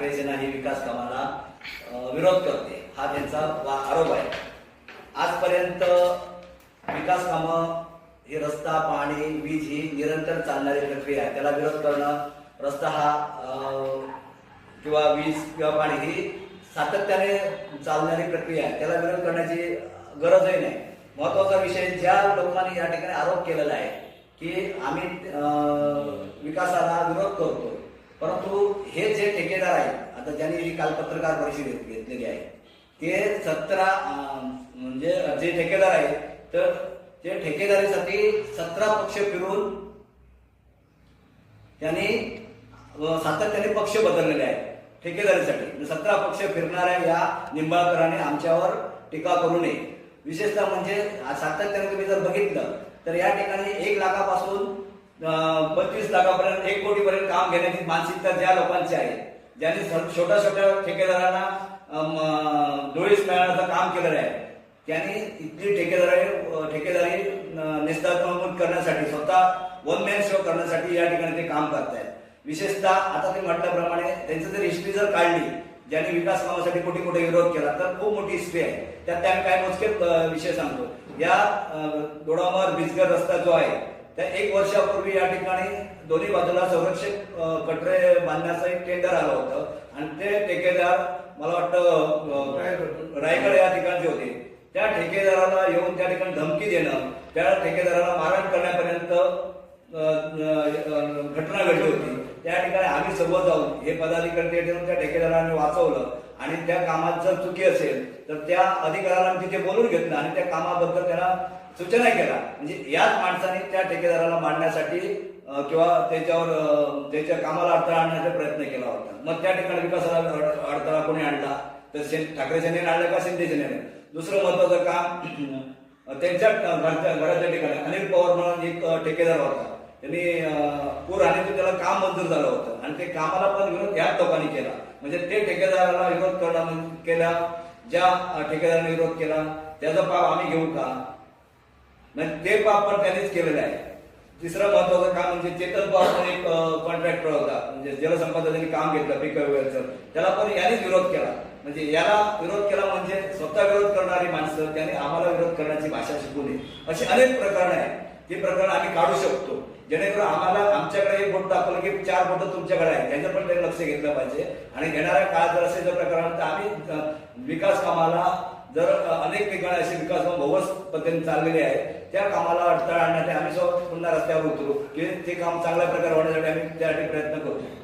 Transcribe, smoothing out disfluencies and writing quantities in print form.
ठाकरे सेना ही विकास कामाला विरोध करते, हा त्यांचा आरोप आहे. आजपर्यंत विकास कामं हे रस्ता, पाणी, वीज ही निरंतर चालणारी प्रक्रिया आहे. त्याला विरोध करणं, रस्ता हा किंवा वीज किंवा पाणी ही सातत्याने चालणारी प्रक्रिया आहे, त्याला विरोध करण्याची गरजही नाही. महत्वाचा विषय, ज्या लोकांनी या ठिकाणी आरोप केलेला आहे की आम्ही विकासाला विरोध करतोय, परंतु हे जे ठेकेदार आहेत, आता ज्यांनी ही काल पत्रकार परिषद घेतलेली आहे, ते 17 म्हणजे जे ठेकेदार आहेत, तर ते ठेकेदारीसाठी 17 पक्ष फिरून त्यांनी सातत्याने पक्ष बदललेले आहेत. ठेकेदारीसाठी 17 पक्ष फिरणाऱ्या या निंबाळकरांनी आमच्यावर टीका करू नये. विशेषतः म्हणजे सातत्याने तुम्ही जर बघितलं तर या ठिकाणी 1 लाखापासून 25 लाखापर्यंत 1 कोटीपर्यंत काम घेण्याची मानसिकता ज्या लोकांची आहे, ज्यांनी छोट्या छोट्या ठेकेदारांना डोळीस मिळवण्याचं काम केलेलं आहे, त्यांनी इथली ठेकेदारी निस्तारमूत करण्यासाठी, स्वतः वन मॅन शो करण्यासाठी या ठिकाणी ते काम करतायत. विशेषतः आता ते म्हटल्याप्रमाणे त्यांचं जर हिस्ट्री जर काढली, ज्यांनी विकास कामासाठी कुठे कुठे विरोध केला, तर खूप मोठी हिस्ट्री आहे. त्यात त्या काही मोजके विषय सांगतो. या दोडामार बिजगर रस्ता जो आहे, त्या 1 वर्षापूर्वी या ठिकाणी दोन्ही बाजूला संरक्षक कटरे बांधण्याचं एक टेंडर आलं होतं आणि ते ठेकेदार मला वाटतं रायगड या ठिकाणचे होते. त्या ठेकेदाराला येऊन त्या ठिकाणी धमकी देणं, त्या ठेकेदाराला मारहाण करण्यापर्यंत घटना घडली होती. त्या ठिकाणी आम्ही सोबत जाऊन हे पदाधिकारी देऊन त्या ठेकेदाराने वाचवलं आणि त्या कामात जर चुकी असेल तर त्या अधिकाऱ्याला तिथे बोलून घेतलं आणि त्या कामाबद्दल त्याला सूचना केला. म्हणजे याच माणसाने त्या ठेकेदाराला मारण्यासाठी किंवा त्याच्या कामाला अडथळा आणण्याचा प्रयत्न केला होता. मग त्या ठिकाणी विकासाला अडथळा कोणी आणला, तर ठाकरे सेनेने आणला का शिंदे सेनेने? दुसरं महत्वाचं काम, त्यांच्या घराच्या ठिकाणी अनिल पवार म्हणून एक ठेकेदार होता, त्यांनी पूर आल्याचं त्याला काम मंजूर झालं होतं आणि ते कामाला पण विरोध याच लोकांनी केला. म्हणजे ते ठेकेदाराला विरोध केला, ज्या ठेकेदाराने विरोध केला त्याचा पाप आम्ही घेऊ का? ते पाप पण त्यांनीच केलेलं आहे. तिसरं महत्वाचं काम म्हणजे चेतन पवार पण एक कॉन्ट्रॅक्टर होता, म्हणजे जलसंपदा त्यांनी काम घेतलं पीक विम्याचं, त्याला पण यानेच विरोध केला. म्हणजे याला विरोध केला म्हणजे स्वतः विरोध करणारी माणसं त्यांनी आम्हाला विरोध करण्याची भाषा शिकू नये. अशी अनेक प्रकरणं आहेत, ती प्रकरणं आम्ही काढू शकतो, जेणेकरून आम्हाला आमच्याकडे एक बोट दाखवलं की 4 बोट तुमच्याकडे आहे, त्यांचं पण त्यांनी लक्ष घेतलं पाहिजे. आणि येणाऱ्या काळात जर असे जर प्रकरण, तर आम्ही विकास कामाला जर अनेक ठिकाणी असे विकास कामं भोवस पद्धतीने चाललेले आहेत, त्या कामाला अडथळा आणण्यासाठी आम्ही पुन्हा रस्त्यावर उतरू की ते काम चांगल्या प्रकारे होण्यासाठी आम्ही त्यासाठी प्रयत्न करतो.